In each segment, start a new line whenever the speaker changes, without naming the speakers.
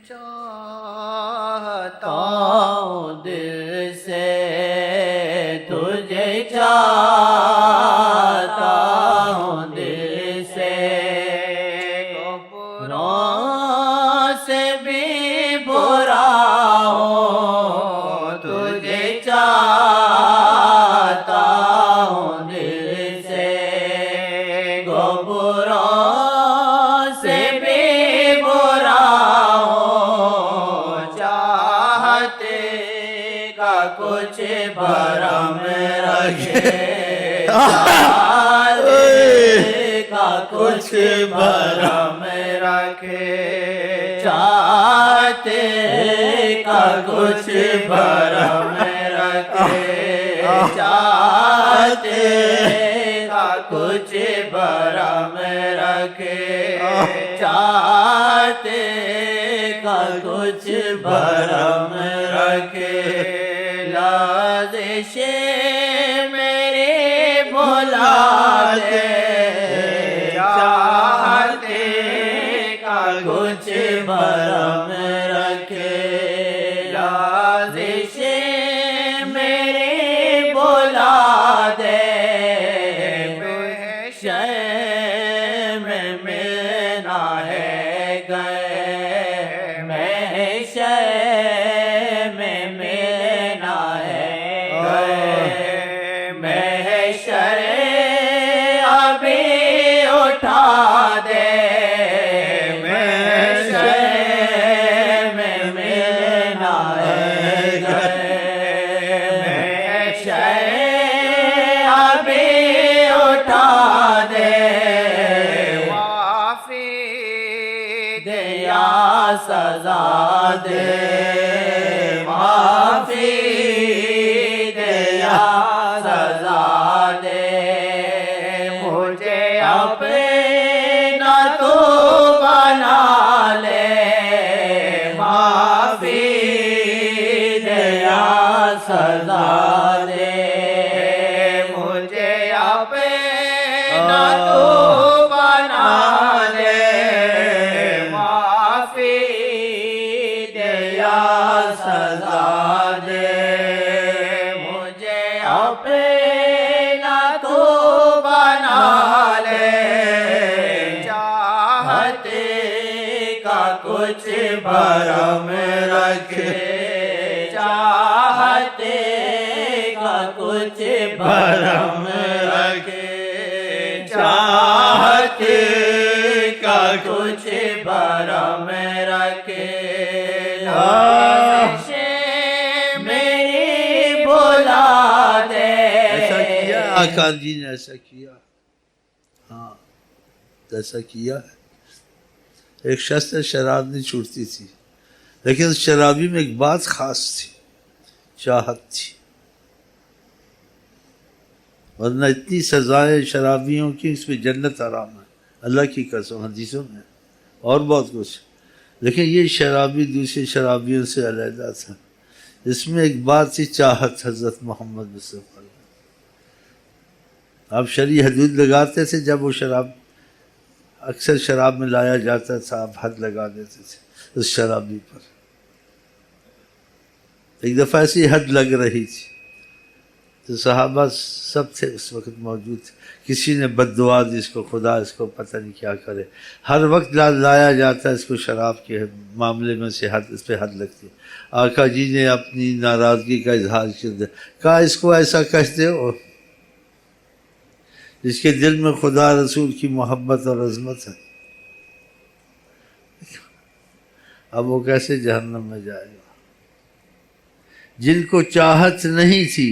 چاہتا ہوں دل سے تجھے چاہتا ہوں دل سے گناہوں سے بھی برا ہوں تجھے چاہتا ہوں دل سے گناہوں سے بھی برا ہوں چاہتے کا کچھ بھرم رکھے چاہتے کا کچھ بھرم رکھے چاہتے کا کچھ بھرم رکھے چاہتے کا کچھ بھرم رکھے چاہتے کا کچھ بھرم رکھے لازش میری بھلا دے چاہتے کا کچھ بھرم رکھے لازش میری بھلا دے محشر میں ملنا ہے گئے محشر میں ملنا ہے گئے محشر ابھی اٹھا دے محشر میں ملنا ہے گئے محشر ابھی اٹھا دے معافی دے یا سزا دے معافی دے یا سزا دے مجھے اپنا تو بنا لے معافی دے یا سزا دے مجھے اپنا تو بنا لے معافی دے یا سزا دے مجھے اپنا تو بنا لے چاہتے کا کچھ بھرم رکھے چاہتے کا کچھ بھرم رکھے چاہتے کا کچھ بھرم رکھے لازش میری بھلا دے
ایسا کیا آقا جی نے ایسا کیا ہاں ایسا کیا ہے ایک شخص سے شراب نہیں چھوٹتی تھی لیکن اس شرابی میں ایک بات خاص تھی چاہت تھی ورنہ اتنی سزائیں شرابیوں کی اس میں جنت حرام ہے اللہ کی قسم حدیثوں میں اور بہت کچھ لیکن یہ شرابی دوسرے شرابیوں سے علیحدہ تھا اس میں ایک بات تھی چاہت حضرت محمد مصطفیٰ آپ شرعی حدود لگاتے تھے جب وہ شراب اکثر شراب میں لایا جاتا تھا آپ حد لگا دیتے تھے اس شرابی پر ایک دفعہ ایسی حد لگ رہی تھی تو صحابہ سب تھے اس وقت موجود تھے کسی نے بد دعا دی اس کو خدا اس کو پتہ نہیں کیا کرے ہر وقت لایا جاتا ہے اس کو شراب کے معاملے میں سے حد اس پہ حد لگتی ہے آقا جی نے اپنی ناراضگی کا اظہار کر دیا کہا اس کو ایسا کہتے ہو جس کے دل میں خدا رسول کی محبت اور عظمت ہے اب وہ کیسے جہنم میں جائے گا جن کو چاہت نہیں تھی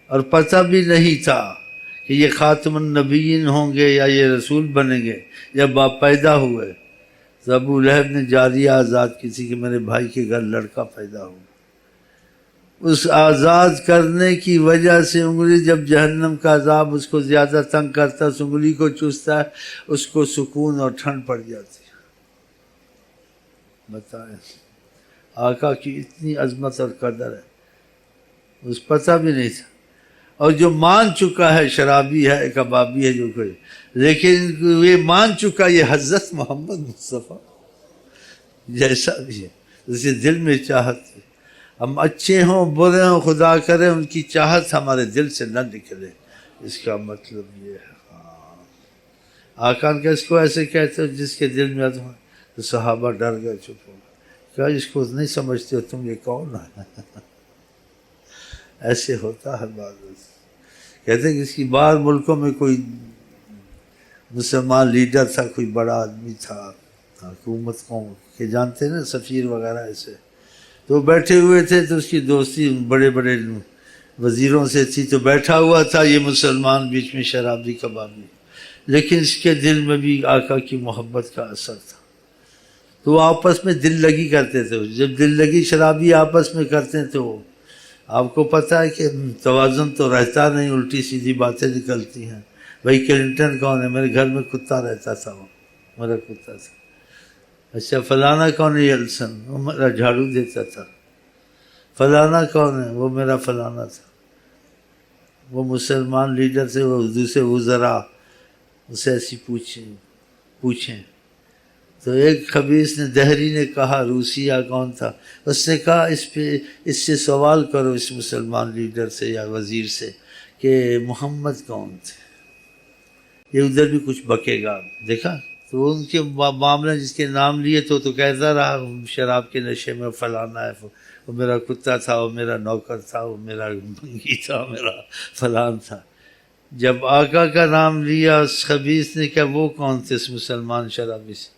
اور پتہ بھی نہیں تھا کہ یہ خاتم النبیین ہوں گے یا یہ رسول بنیں گے یا باپ پیدا ہوئے تو ابو لہب نے جاریہ آزاد کی تھی کہ میرے بھائی کے گھر لڑکا پیدا ہوا اس آزاد کرنے کی وجہ سے انگلی جب جہنم کا عذاب اس کو زیادہ تنگ کرتا ہے اس انگلی کو چوستا ہے اس کو سکون اور ٹھنڈ پڑ جاتی ہے بتائیں آقا کی اتنی عظمت اور قدر ہے اس پتہ بھی نہیں تھا اور جو مان چکا ہے شرابی ہے کبابی ہے جو کوئی لیکن یہ مان چکا یہ حضرت محمد مصطفیٰ جیسا بھی ہے اس کے دل میں چاہت ہے. ہم اچھے ہوں برے ہوں خدا کرے ان کی چاہت ہمارے دل سے نہ نکلے. اس کا مطلب یہ ہے. آقا کا اس کو ایسے کہتے ہو جس کے دل میں عزم ہے. تو صحابہ ڈر گئے چپ ہو گئے. کیا اس کو نہیں سمجھتے ہو تم یہ کون ہے؟ ایسے ہوتا ہے بعض. کہتے ہیں کہ اس کی باہر ملکوں میں کوئی مسلمان لیڈر تھا کوئی بڑا آدمی تھا حکومت کو کہ جانتے ہیں نا سفیر وغیرہ ایسے. تو بیٹھے ہوئے تھے تو اس کی دوستی بڑے بڑے وزیروں سے تھی. تو بیٹھا ہوا تھا یہ مسلمان بیچ میں شرابی کبابی لیکن اس کے دل میں بھی آقا کی محبت کا اثر تھا. تو وہ آپس میں دل لگی کرتے تھے. جب دل لگی شرابی آپس میں کرتے تو آپ کو پتہ ہے کہ توازن تو رہتا نہیں الٹی سیدھی باتیں نکلتی ہیں. بھائی کلنٹن کون ہے؟ میرے گھر میں کتا رہتا تھا وہ میرا کتا تھا. اچھا فلانا کون ہے؟ یلسن وہ میرا جھاڑو دیتا تھا. فلانا کون ہے؟ وہ میرا فلانا تھا. وہ مسلمان لیڈر تھے وہ دوسرے وزراء اسے ایسی پوچھیں. تو ایک خبیث نے دہری نے کہا روسیہ کون تھا اس نے کہا اس سے سوال کرو اس مسلمان لیڈر سے یا وزیر سے کہ محمد کون تھے. یہ ادھر بھی کچھ بکے گا. دیکھا تو ان کے معاملے جس کے نام لیے تو کہتا رہا شراب کے نشے میں فلانا ہے وہ میرا کتا تھا وہ میرا نوکر تھا وہ میرا بنگی تھا میرا فلان تھا. جب آقا کا نام لیا اس خبیث نے کہا وہ کون تھے اس مسلمان شرابی سے؟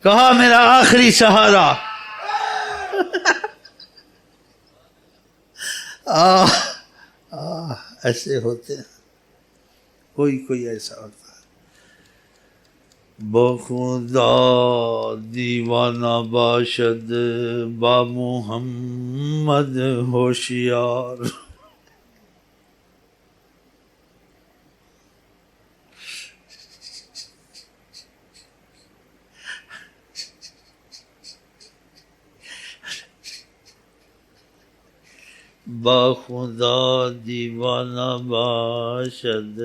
کہا میرا آخری سہارا. ایسے ہوتے ہیں کوئی ایسا ہوتا ہے. بخدا دیوانہ باشد با محمد ہوشیار. بخدا دیوانہ باشد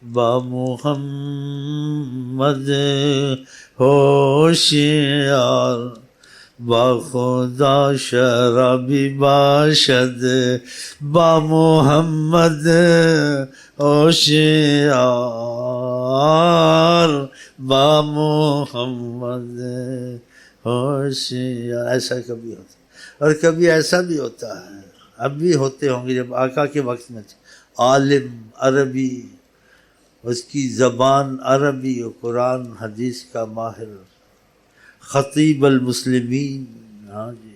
با محمد ہوشیار. بخدا شرابی باشد با محمد ہوشیار. با محمد ہوشیار. ایسا کبھی ہوتا اور کبھی ایسا بھی ہوتا ہے اب بھی ہوتے ہوں گے. جب آقا کے وقت میں تھے عالم عربی اس کی زبان عربی و قرآن حدیث کا ماہر خطیب المسلمین. ہاں جی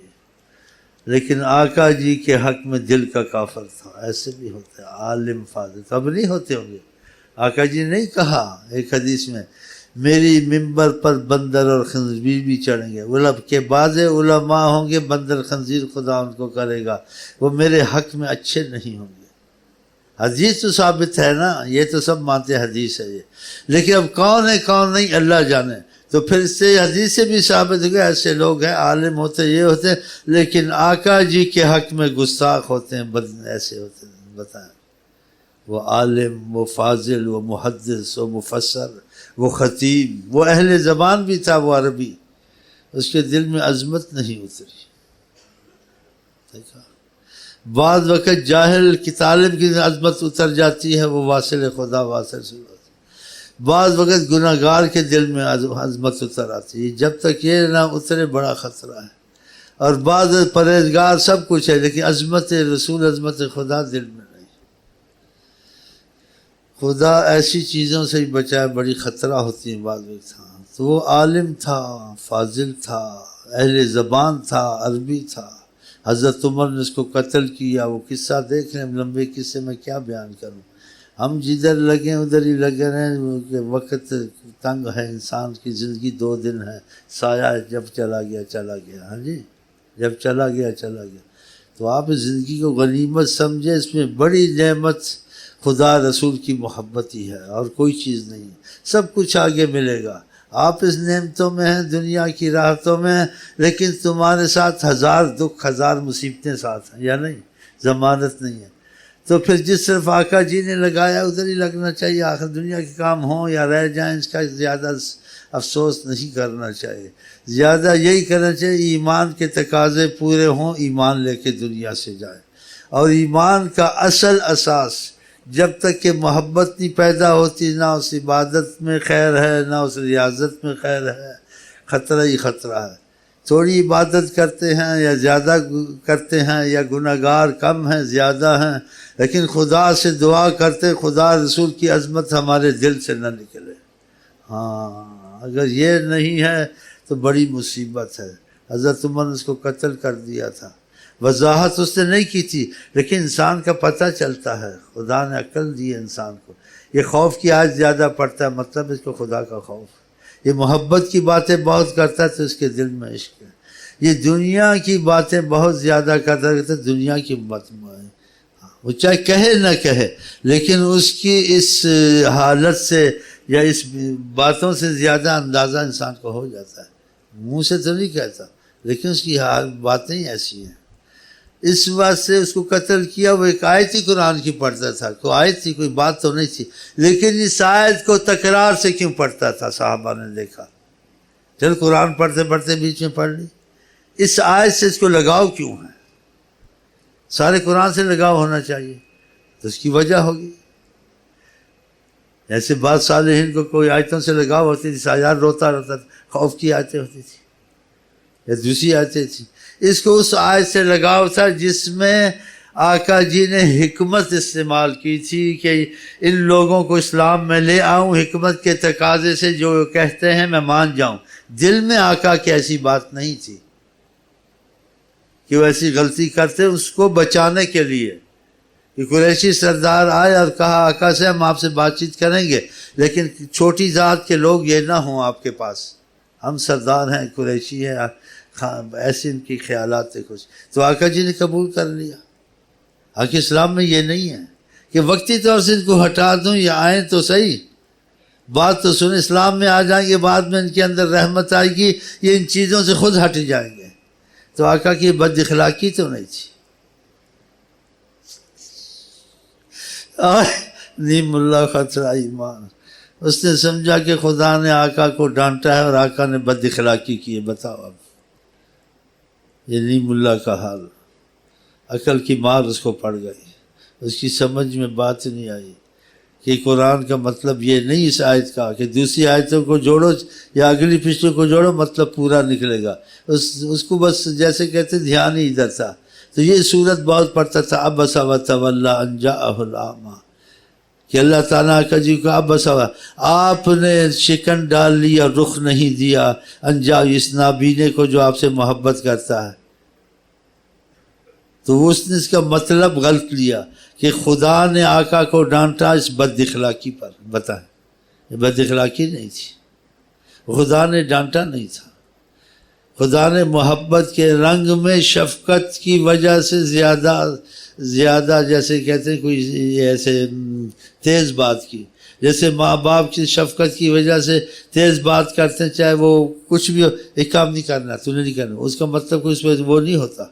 لیکن آقا جی کے حق میں دل کا کافر تھا. ایسے بھی ہوتے ہیں عالم فاضل. اب نہیں ہوتے ہوں گے. آقا جی نے نہیں کہا ایک حدیث میں میری ممبر پر بندر اور خنزیر بھی چڑھیں گے کے بعض علماء ہوں گے بندر خنزیر خدا ان کو کرے گا وہ میرے حق میں اچھے نہیں ہوں گے. حدیث تو ثابت ہے نا یہ تو سب مانتے حدیث ہے یہ. لیکن اب کون ہے کون نہیں اللہ جانے. تو پھر اس سے حدیث سے بھی ثابت ہو گیا ایسے لوگ ہیں عالم ہوتے یہ ہوتے لیکن آقا جی کے حق میں گستاخ ہوتے ہیں ایسے ہوتے ہیں. بتائیں وہ عالم وہ فاضل وہ محدث وہ مفسر وہ خطیب وہ اہل زبان بھی تھا وہ عربی اس کے دل میں عظمت نہیں اتری. دیکھا بعض وقت جاہل کی طالب کی عظمت اتر جاتی ہے وہ واصل خدا واصل سے ہوتی. بعض وقت گناہ گار کے دل میں عظمت اتر آتی ہے. جب تک یہ نہ اترے بڑا خطرہ ہے. اور بعض پرہیزگار سب کچھ ہے لیکن عظمت رسول عظمت خدا دل میں نہیں. خدا ایسی چیزوں سے ہی بچائے بڑی خطرہ ہوتی ہیں بعض وقت. تو وہ عالم تھا فاضل تھا اہل زبان تھا عربی تھا. حضرت عمر نے اس کو قتل کیا. وہ قصہ دیکھ لیں لمبے قصے میں کیا بیان کروں. ہم جدھر لگیں ادھر ہی لگے رہیں کہ وقت تنگ ہے انسان کی زندگی 2 دن ہے. سایہ جب چلا گیا چلا گیا. ہاں جی جب چلا گیا چلا گیا. تو آپ زندگی کو غنیمت سمجھے. اس میں بڑی نعمت خدا رسول کی محبت ہی ہے اور کوئی چیز نہیں. سب کچھ آگے ملے گا. آپ اس نعمتوں میں ہیں دنیا کی راحتوں میں ہیں لیکن تمہارے ساتھ 1000 دکھ 1000 مصیبتیں ساتھ ہیں یا نہیں. ضمانت نہیں ہے. تو پھر جس طرف آقا جی نے لگایا ادھر ہی لگنا چاہیے. آخر دنیا کے کام ہوں یا رہ جائیں اس کا زیادہ افسوس نہیں کرنا چاہیے، زیادہ یہی کرنا چاہیے ایمان کے تقاضے پورے ہوں، ایمان لے کے دنیا سے جائے۔ اور ایمان کا اصل اساس جب تک کہ محبت نہیں پیدا ہوتی، نہ اس عبادت میں خیر ہے نہ اس ریاضت میں خیر ہے، خطرہ ہی خطرہ ہے۔ تھوڑی عبادت کرتے ہیں یا زیادہ کرتے ہیں، یا گناہ گار کم ہیں زیادہ ہیں، لیکن خدا سے دعا کرتے خدا رسول کی عظمت ہمارے دل سے نہ نکلے۔ ہاں اگر یہ نہیں ہے تو بڑی مصیبت ہے۔ حضرت عمر نے اس کو قتل کر دیا تھا، وضاحت اس نے نہیں کی تھی، لیکن انسان کا پتہ چلتا ہے، خدا نے عقل دی ہے انسان کو۔ یہ خوف کی آج زیادہ پڑتا ہے، مطلب اس کو خدا کا خوف۔ یہ محبت کی باتیں بہت کرتا ہے تو اس کے دل میں عشق ہے۔ یہ دنیا کی باتیں بہت زیادہ کرتا ہے، دنیا کی بات وہ چاہے کہے نہ کہے، لیکن اس کی اس حالت سے یا اس باتوں سے زیادہ اندازہ انسان کو ہو جاتا ہے۔ منہ سے تو نہیں کہتا، لیکن اس کی باتیں ہی ایسی ہیں۔ اس بات سے اس کو قتل کیا۔ وہ ایک آیت ہی قرآن کی پڑھتا تھا، کوئی آیت تھی، کوئی بات تو نہیں تھی، لیکن اس آیت کو تکرار سے کیوں پڑھتا تھا؟ صحابہ نے دیکھا، چل قرآن پڑھتے پڑھتے بیچ میں پڑھ لی، اس آیت سے اس کو لگاؤ کیوں ہے؟ سارے قرآن سے لگاؤ ہونا چاہیے، تو اس کی وجہ ہوگی۔ ایسے بعض صالحین کو کوئی آیتوں سے لگاؤ ہوتی تھی، سایار روتا روتا تھا، خوف کی آیتیں ہوتی تھی یا دوسری آیتیں تھیں۔ اس کو اس آیت سے لگاؤ تھا جس میں آقا جی نے حکمت استعمال کی تھی کہ ان لوگوں کو اسلام میں لے آؤں، حکمت کے تقاضے سے جو کہتے ہیں میں مان جاؤں۔ دل میں آقا کی ایسی بات نہیں تھی کہ وہ ایسی غلطی کرتے، اس کو بچانے کے لیے کہ قریشی سردار آئے اور کہا آقا سے ہم آپ سے بات چیت کریں گے، لیکن چھوٹی ذات کے لوگ یہ نہ ہوں آپ کے پاس، ہم سردار ہیں، قریشی ہیں، ایسے ان کی خیالات تھے کچھ۔ تو آقا جی نے قبول کر لیا۔ آقا اسلام میں یہ نہیں ہے کہ وقتی طور سے ان کو ہٹا دوں یا آئیں تو صحیح، بات تو سن، اسلام میں آ جائیں گے، بعد میں ان کے اندر رحمت آئے گی، یہ ان چیزوں سے خود ہٹ جائیں گے۔ تو آقا کی بد اخلاقی تو نہیں تھی۔ نیم اللہ خطرہ ایمان، اس نے سمجھا کہ خدا نے آقا کو ڈانٹا ہے اور آقا نے بد اخلاقی کی ہے۔ بتاؤ اب یہ نیم اللہ کا حال، عقل کی مار اس کو پڑ گئی، اس کی سمجھ میں بات نہیں آئی کہ قرآن کا مطلب یہ نہیں اس آیت کا کہ دوسری آیتوں کو جوڑو یا اگلی پچھلے کو جوڑو مطلب پورا نکلے گا۔ اس کو بس جیسے کہتے دھیان ہی ادھر تھا۔ تو یہ صورت بہت پڑھتا تھا، عبس وتولی ان جاءہ الاعمی، کہ اللہ تعالیٰ کا جی کو عبس، آپ نے شکن ڈال لی اور رخ نہیں دیا ان جاء، اس نابینے کو جو آپ سے محبت کرتا ہے۔ تو اس نے اس کا مطلب غلط لیا کہ خدا نے آقا کو ڈانٹا اس بد اخلاقی پر۔ بتائیں، یہ بد اخلاقی نہیں تھی، خدا نے ڈانٹا نہیں تھا۔ خدا نے محبت کے رنگ میں شفقت کی وجہ سے زیادہ جیسے کہتے ہیں کوئی ایسے تیز بات کی، جیسے ماں باپ کی شفقت کی وجہ سے تیز بات کرتے ہیں، چاہے وہ کچھ بھی ہو، ایک کام نہیں کرنا، تو نہیں کرنا، اس کا مطلب کوئی اس میں وہ نہیں ہوتا۔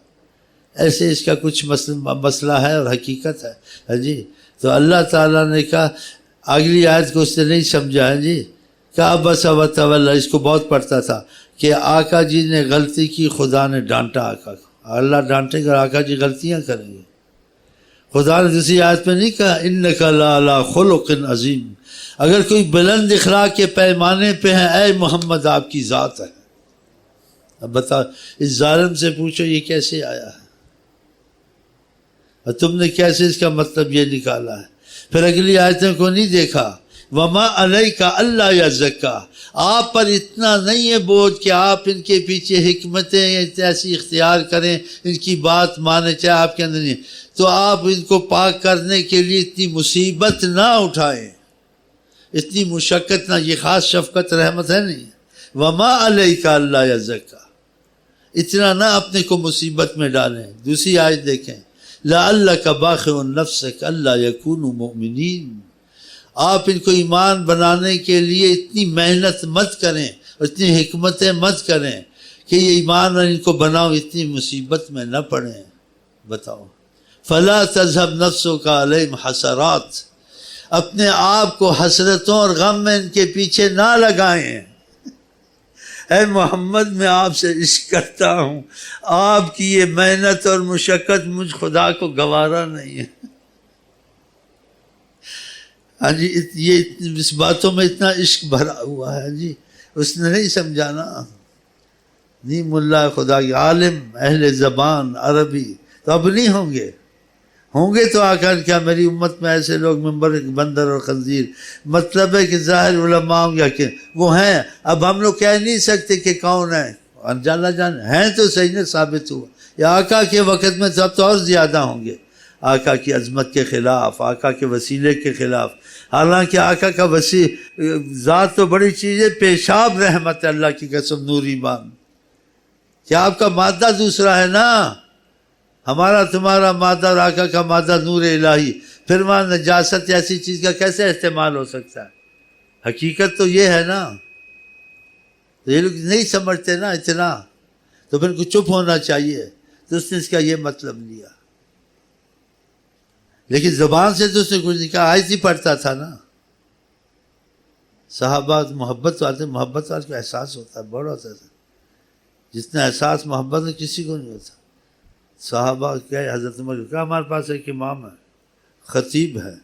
ایسے اس کا کچھ مسئلہ ہے اور حقیقت ہے جی۔ تو اللہ تعالیٰ نے کہا، اگلی آیت کو اس نے نہیں سمجھا ہے جی، کہا عبس وتولی، اس کو بہت پڑھتا تھا کہ آقا جی نے غلطی کی، خدا نے ڈانٹا آقا کو۔ اللہ ڈانٹے گا، آقا جی غلطیاں کریں گے۔ خدا نے دوسری آیت میں نہیں کہا انک لعلی خلق عظیم، اگر کوئی بلند اخلاق کے پیمانے پہ ہے، اے محمد آپ کی ذات ہے۔ اب بتا، اس ظالم سے پوچھو یہ کیسے آیا ہے اور تم نے کیسے اس کا مطلب یہ نکالا ہے؟ پھر اگلی آیتوں کو نہیں دیکھا، وما علیک الا یزکا، آپ پر اتنا نہیں ہے بوجھ کہ آپ ان کے پیچھے حکمتیں ایسی اختیار کریں، ان کی بات مانیں، چاہے آپ کے اندر نہیں، تو آپ ان کو پاک کرنے کے لیے اتنی مصیبت نہ اٹھائیں، اتنی مشقت نہ، یہ خاص شفقت رحمت ہے نہیں۔ وما علیک الا یزکا، اتنا نہ اپنے کو مصیبت میں ڈالیں۔ دوسری آیت دیکھیں، لعلک باخع نفسک الا یکونوا مؤمنین، آپ ان کو ایمان بنانے کے لیے اتنی محنت مت کریں، اتنی حکمتیں مت کریں کہ یہ ایمان ان کو بناؤ، اتنی مصیبت میں نہ پڑیں۔ بتاؤ، فلا تذهب نفسک علیہم حسرات، اپنے آپ کو حسرتوں اور غم میں ان کے پیچھے نہ لگائیں۔ اے محمد میں آپ سے عشق کرتا ہوں، آپ کی یہ محنت اور مشقت مجھ خدا کو گوارا نہیں ہے۔ ہاں جی، یہ اس باتوں میں اتنا عشق بھرا ہوا ہے جی، اس نے نہیں سمجھانا۔ نیم اللہ خدا کی عالم اہل زبان عربی تو اب نہیں ہوں گے، ہوں گے تو آقا نے کیا میری امت میں ایسے لوگ منبر بندر اور خنزیر، مطلب ہے کہ ظاہر علماء ہوں یا کہ وہ ہیں، اب ہم لوگ کہہ نہیں سکتے کہ کون ہے، انجالا جان ہیں تو صحیح نے ثابت ہوا، یا آقا کے وقت میں اب تو اور زیادہ ہوں گے، آقا کی عظمت کے خلاف، آقا کے وسیلے کے خلاف۔ حالانکہ آقا کا وسیع ذات تو بڑی چیز ہے، پیشاب رحمت اللہ کی قسم، نور ایمان، کیا آپ کا مادہ دوسرا ہے نا، ہمارا تمہارا مادہ اور آقا کا مادہ نور الہی، پھر وہاں نجاست ایسی چیز کا کیسے استعمال ہو سکتا ہے؟ حقیقت تو یہ ہے نا، تو یہ لوگ نہیں سمجھتے نا اتنا، تو پھر کو چپ ہونا چاہیے، تو اس نے اس کا یہ مطلب لیا، لیکن زبان سے تو اس نے کچھ نہیں کہا، آیت ہی پڑھتا تھا نا۔ صحابہ محبت والے، محبت والے کو احساس ہوتا ہے، بڑا ہوتا تھا، جتنا احساس محبت میں کسی کو نہیں ہوتا۔ صحابہ کیا حضرت عمر کو کہا ہمارے پاس ایک امام ہے، خطیب ہے،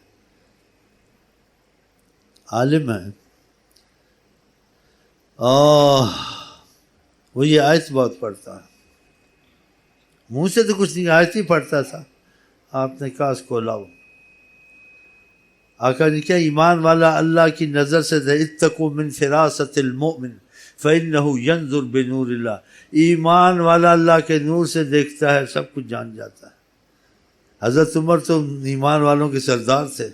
عالم ہے، وہ یہ آیت بہت پڑھتا ہے، منہ سے تو کچھ نہیں، آیت ہی پڑھتا تھا۔ آپ نے کہا اس کو لاؤ۔ آقا نے کیا ایمان والا اللہ کی نظر سے اتقوا من فراست المؤمن فإنه ينظر بنور اللہ، ایمان والا اللہ کے نور سے دیکھتا ہے، سب کچھ جان جاتا ہے۔ حضرت عمر تو ایمان والوں کے سردار تھے،